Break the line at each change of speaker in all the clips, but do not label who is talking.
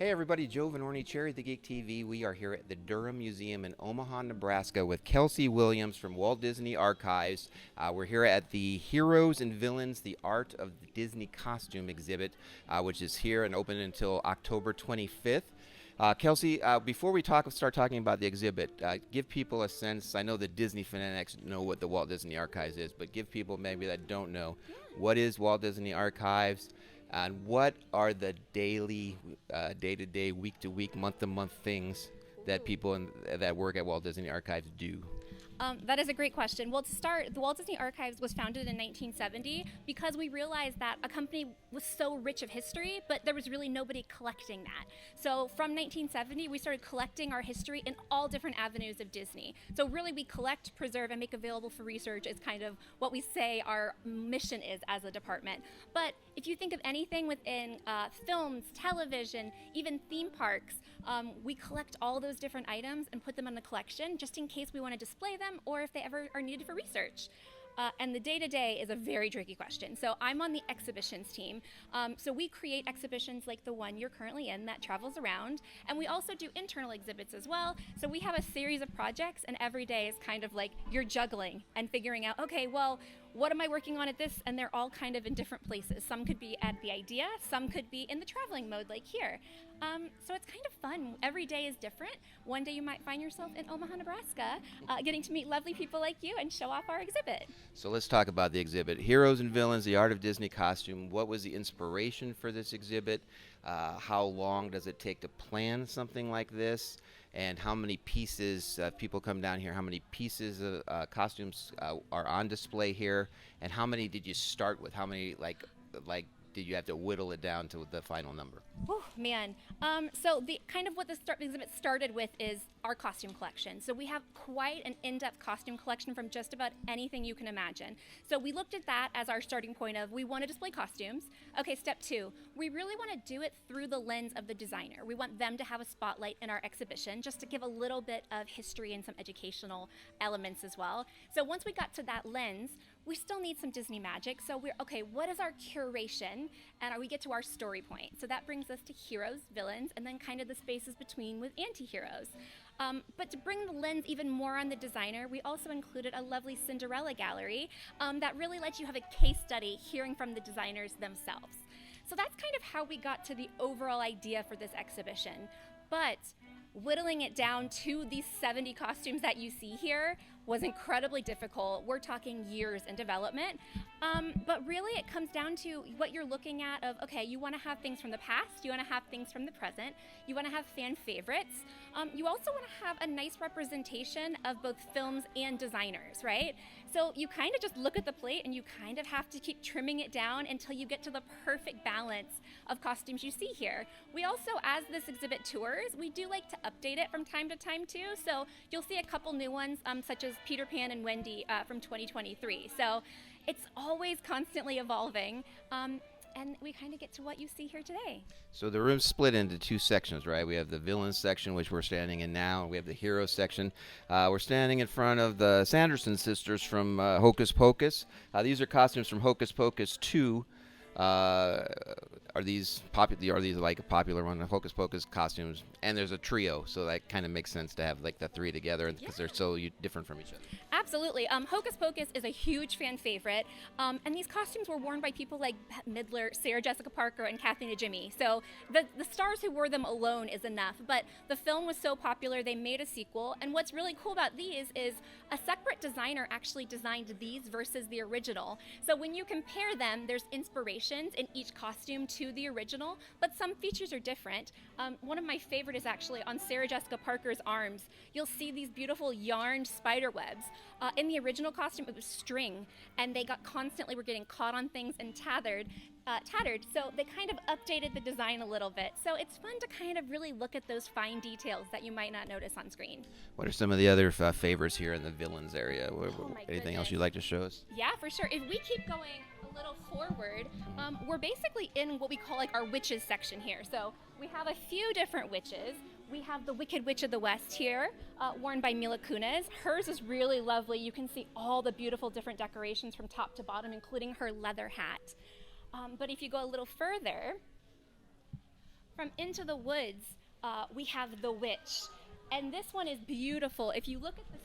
Hey everybody, Joe Vanourney, Chair of the Geek TV. We are here at the Durham Museum in Omaha, Nebraska with Kelsey Williams from Walt Disney Archives. We're here at the Heroes and Villains, the Art of the Disney Costume exhibit, which is here and open until October 25th. Kelsey, before we start talking about the exhibit, give people a sense. I know the Disney fanatics know what the Walt Disney Archives is, but give people maybe that don't know, what is Walt Disney Archives? And what are the daily, day-to-day, week-to-week, month-to-month things that people that work at Walt Disney Archives do?
That is a great question. Well, to start, the Walt Disney Archives was founded in 1970 because we realized that a company was so rich of history, but there was really nobody collecting that. So from 1970, we started collecting our history in all different avenues of Disney. So really we collect, preserve, and make available for research is kind of what we say our mission is as a department. But if you think of anything within films, television, even theme parks, we collect all those different items and put them in the collection just in case we want to display them or if they ever are needed for research. And the day-to-day is a very tricky question. So I'm on the exhibitions team. So we create exhibitions like the one you're currently in that travels around. And we also do internal exhibits as well. So we have a series of projects, and every day is kind of like you're juggling and figuring out, okay, well, what am I working on at this? And they're all kind of in different places. Some could be at the idea, some could be in the traveling mode like here. So it's kind of fun. Every day is different. One day you might find yourself in Omaha, Nebraska, getting to meet lovely people like you and show off our exhibit.
So let's talk about the exhibit. Heroes and Villains, the Art of Disney Costume. What was the inspiration for this exhibit? How long does it take to plan something like this? And how many pieces, people come down here, how many pieces of costumes are on display here? And how many did you start with? How many, like did you have to whittle it down to the final number?
Oh man. So the kind of what the exhibit started with is our costume collection. So we have quite an in-depth costume collection from just about anything you can imagine. So we looked at that as our starting point of we want to display costumes. Okay, step two, we really want to do it through the lens of the designer. We want them to have a spotlight in our exhibition just to give a little bit of history and some educational elements as well. So once we got to that lens, we still need some Disney magic. So we're, okay, what is our curation? And we get to our story point. So that brings us to heroes, villains, and then kind of the spaces between with anti-heroes. But to bring the lens even more on the designer, we also included a lovely Cinderella gallery that really lets you have a case study hearing from the designers themselves. So that's kind of how we got to the overall idea for this exhibition. But whittling it down to these 70 costumes that you see here was incredibly difficult. We're talking years in development. But really it comes down to what you're looking at of, okay, you want to have things from the past, you want to have things from the present, you want to have fan favorites. You also want to have a nice representation of both films and designers, right? So you kind of just look at the plate and you kind of have to keep trimming it down until you get to the perfect balance of costumes you see here. We also, as this exhibit tours, we do like to update it from time to time too. So you'll see a couple new ones, such as Peter Pan and Wendy from 2023. So it's always constantly evolving. And we kind of get to what you see here today.
So the room's split into two sections, right? We have the villains section, which we're standing in now, and we have the hero section. We're standing in front of the Sanderson sisters from Hocus Pocus. These are costumes from Hocus Pocus 2. Are these popular? Are these like a popular one? The Hocus Pocus costumes, and there's a trio, so that kind of makes sense to have like the three together because they're so different from each other.
Absolutely. Hocus Pocus is a huge fan favorite, and these costumes were worn by people like Bette Midler, Sarah Jessica Parker, and Kathy Najimy. So the stars who wore them alone is enough. But the film was so popular, they made a sequel. And what's really cool about these is a separate designer actually designed these versus the original. So when you compare them, there's inspirations in each costume to the original, but some features are different. One of my favorite is actually on Sarah Jessica Parker's arms. You'll see these beautiful yarned spider webs. In the original costume, it was string, and they were getting caught on things and tattered. So they kind of updated the design a little bit. So it's fun to kind of really look at those fine details that you might not notice on screen.
What are some of the other favorites here in the villains area? Anything else you'd like to show us?
Yeah, for sure. If we keep going a little forward, we're basically in what we call like our witches section here. So we have a few different witches. We have the Wicked Witch of the West here, worn by Mila Kunis. Hers is really lovely. You can see all the beautiful different decorations from top to bottom, including her leather hat. But if you go a little further, From Into the Woods, we have The Witch. And this one is beautiful. If you look at the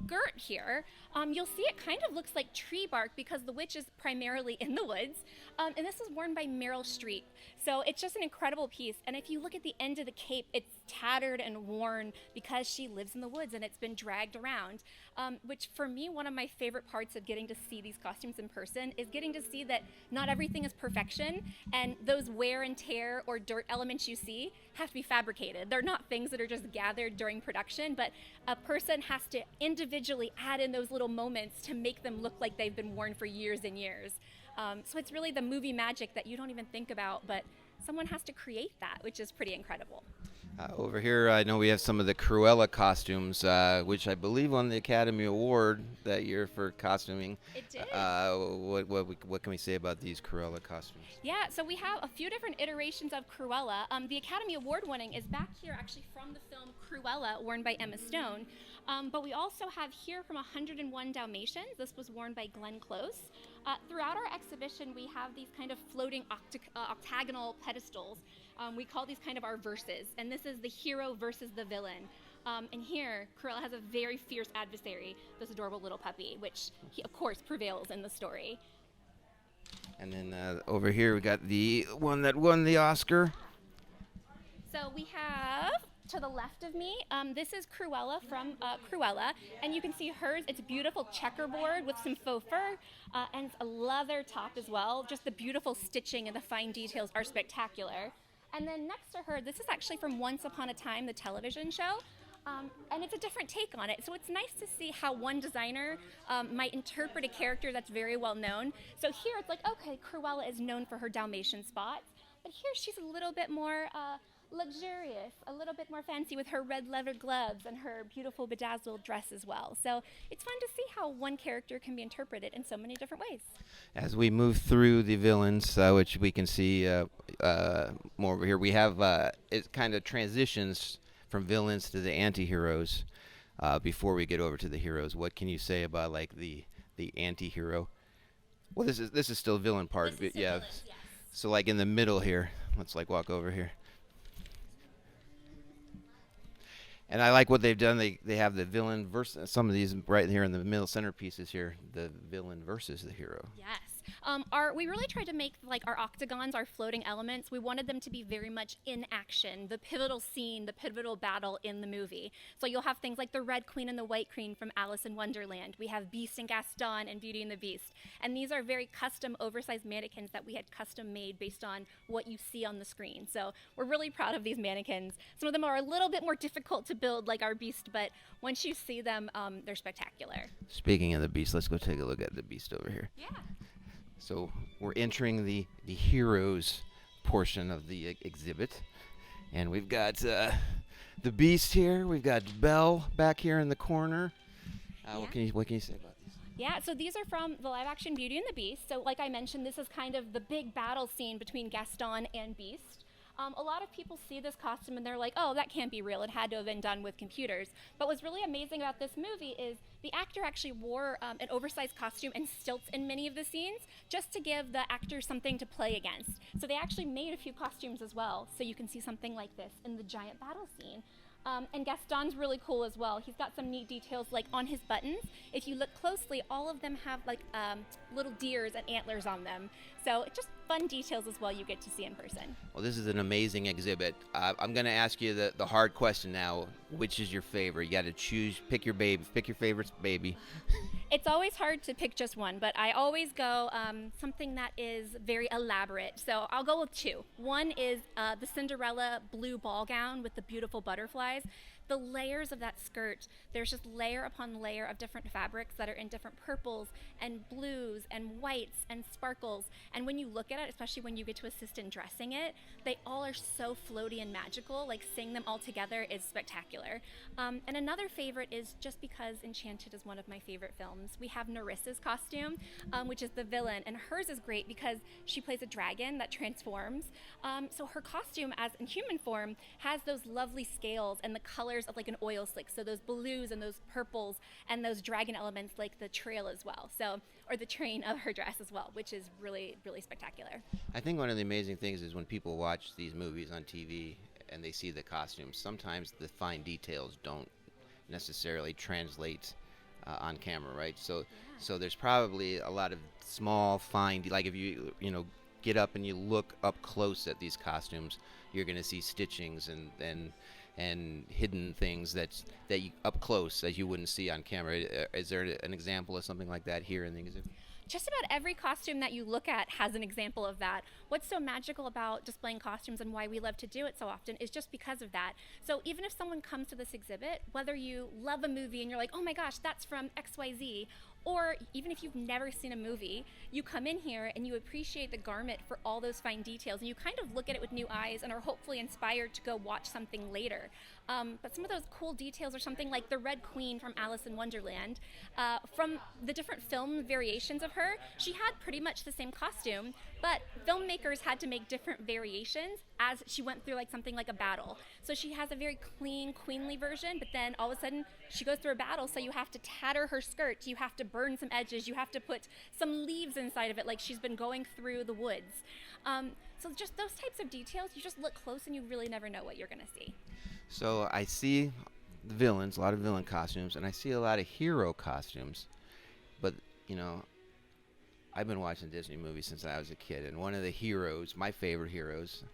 skirt here, you'll see it kind of looks like tree bark because the witch is primarily in the woods. And this was worn by Meryl Streep. So it's just an incredible piece. And if you look at the end of the cape, it's tattered and worn because she lives in the woods and it's been dragged around. Which for me, one of my favorite parts of getting to see these costumes in person is getting to see that not everything is perfection, and those wear and tear or dirt elements you see have to be fabricated. They're not things that are just gathered during production, but a person has to individually add in those little moments to make them look like they've been worn for years and years. So it's really the movie magic that you don't even think about, but someone has to create that, which is pretty incredible.
Over here, I know we have some of the Cruella costumes, which I believe won the Academy Award that year for costuming.
It did.
What can we say about these Cruella costumes?
Yeah, so we have a few different iterations of Cruella. The Academy Award winning is back here actually from the film Cruella, worn by Emma Stone. But we also have here from 101 Dalmatians. This was worn by Glenn Close. Throughout our exhibition, we have these kind of floating octagonal pedestals. We call these kind of our verses, and this is the hero versus the villain. And here, Cruella has a very fierce adversary, this adorable little puppy, which, of course, prevails in the story.
And then over here, we got the one that won the Oscar.
So we have, to the left of me, this is Cruella from Cruella, and you can see hers. It's a beautiful checkerboard with some faux fur and a leather top as well. Just the beautiful stitching and the fine details are spectacular. And then next to her, this is actually from Once Upon a Time, the television show. And it's a different take on it. So it's nice to see how one designer might interpret a character that's very well known. So here it's like, okay, Cruella is known for her Dalmatian spots, but here she's a little bit more luxurious, a little bit more fancy with her red leather gloves and her beautiful bedazzled dress as well. So it's fun to see how one character can be interpreted in so many different ways.
As we move through the villains, which we can see more over here, we have it kind of transitions from villains to the anti-heroes. Before we get over to the heroes, what can you say about like the anti-hero? Well, this is still villain part of it, yeah.
Villains, yes.
So like in the middle here, let's like walk over here. And I like what they've done. They have the villain versus some of these right here in the middle centerpieces here. The villain versus the hero.
Yes. We really tried to make like our octagons, our floating elements. We wanted them to be very much in action, the pivotal scene, the pivotal battle in the movie. So you'll have things like the Red Queen and the White Queen from Alice in Wonderland. We have Beast and Gaston and Beauty and the Beast. And these are very custom, oversized mannequins that we had custom made based on what you see on the screen. So we're really proud of these mannequins. Some of them are a little bit more difficult to build, like our Beast, but once you see them, they're spectacular.
Speaking of the Beast, let's go take a look at the Beast over here.
Yeah.
So we're entering the heroes portion of the exhibit, and we've got the Beast here. We've got Belle back here in the corner.
Yeah.
What can you say about these?
Yeah, so these are from the live-action Beauty and the Beast. So like I mentioned, this is kind of the big battle scene between Gaston and Beast. A lot of people see this costume and they're like, oh, that can't be real. It had to have been done with computers. But what's really amazing about this movie is the actor actually wore an oversized costume and stilts in many of the scenes just to give the actors something to play against. So they actually made a few costumes as well, so you can see something like this in the giant battle scene. And Gaston's really cool as well. He's got some neat details like on his buttons. If you look closely, all of them have like little deers and antlers on them. So it's just fun details as well you get to see in person.
Well, this is an amazing exhibit. I'm going to ask you the hard question now. Which is your favorite? You got to choose, pick your favorite baby.
It's always hard to pick just one, but I always go something that is very elaborate. So I'll go with two. One is the Cinderella blue ball gown with the beautiful butterflies. The layers of that skirt, there's just layer upon layer of different fabrics that are in different purples and blues and whites and sparkles. And when you look at it, especially when you get to assist in dressing it, they all are so floaty and magical. Like seeing them all together is spectacular. And another favorite is just because Enchanted is one of my favorite films. We have Nerissa's costume, which is the villain, and hers is great because she plays a dragon that transforms. So her costume, as in human form, has those lovely scales and the colors of like an oil slick. So those blues and those purples and those dragon elements like the trail as well. So or the train of her dress as well, which is really, really spectacular.
I think one of the amazing things is when people watch these movies on TV and they see the costumes, sometimes the fine details don't necessarily translate on camera, right? So there's probably a lot of small, fine, like if you get up and you look up close at these costumes, you're going to see stitchings and hidden things that you up close that you wouldn't see on camera. Is there an example of something like that here in the exhibit?
Just about every costume that you look at has an example of that. What's so magical about displaying costumes and why we love to do it so often is just because of that. So even if someone comes to this exhibit, whether you love a movie and you're like, oh my gosh, that's from XYZ, or even if you've never seen a movie, you come in here and you appreciate the garment for all those fine details, and you kind of look at it with new eyes and are hopefully inspired to go watch something later. But some of those cool details are something like the Red Queen from Alice in Wonderland. From the different film variations of her, she had pretty much the same costume, but filmmakers had to make different variations as she went through something like a battle. So she has a very clean, queenly version, but then all of a sudden she goes through a battle, so you have to tatter her skirt, you have to burn some edges, you have to put some leaves inside of it like she's been going through the woods. So just those types of details, you just look close and you really never know what you're going to see.
So I see the villains, a lot of villain costumes, and I see a lot of hero costumes. But, I've been watching Disney movies since I was a kid, and one of the heroes, my favorite heroes,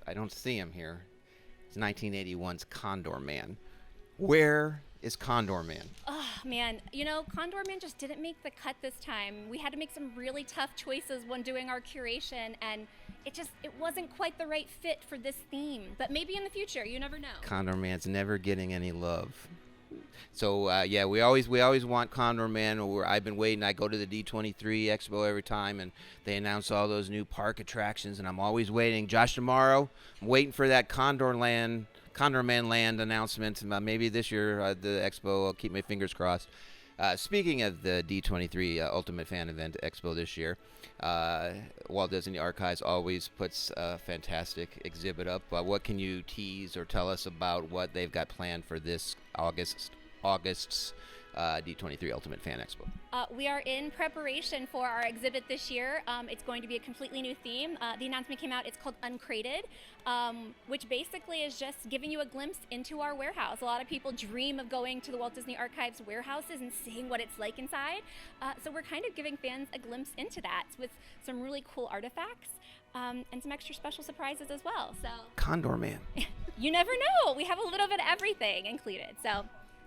I don't see him here. It's 1981's Condor Man. Where is Condor Man?
Oh, man. Condor Man just didn't make the cut this time. We had to make some really tough choices when doing our curation, and it wasn't quite the right fit for this theme. But maybe in the future, you never know.
Condor Man's never getting any love. So, we always want Condor Man. I've been waiting. I go to the D23 Expo every time, and they announce all those new park attractions, and I'm always waiting. Josh, tomorrow, I'm waiting for that Condor Man Land announcement. Maybe this year, the Expo, I'll keep my fingers crossed. Speaking of the D23 Ultimate Fan Event Expo this year, Walt Disney Archives always puts a fantastic exhibit up. What can you tease or tell us about what they've got planned for this August's D23 Ultimate Fan Expo?
We are in preparation for our exhibit this year. It's going to be a completely new theme. The announcement came out. It's called Uncrated, which basically is just giving you a glimpse into our warehouse. A lot of people dream of going to the Walt Disney Archives warehouses and seeing what it's like inside. So we're kind of giving fans a glimpse into that with some really cool artifacts and some extra special surprises as well. So
Condor Man.
You never know. We have a little bit of everything included. So.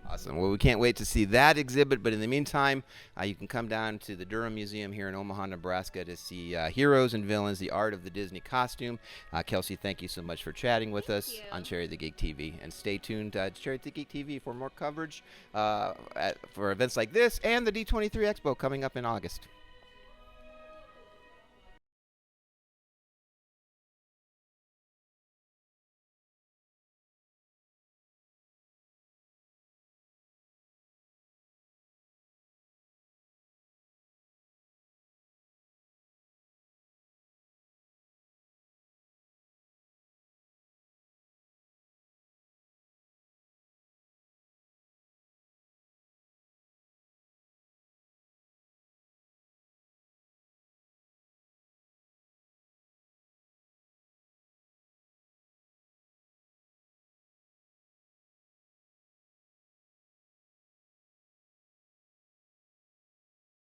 Awesome. Well, we can't wait to see that exhibit, but in the meantime, you can come down to the Durham Museum here in Omaha, Nebraska to see Heroes and Villains, the art of the Disney costume. Kelsey, thank you so much for chatting with us on Cherry the Geek TV. And stay tuned to Cherry the Geek TV for more coverage for events like this and the D23 Expo coming up in August.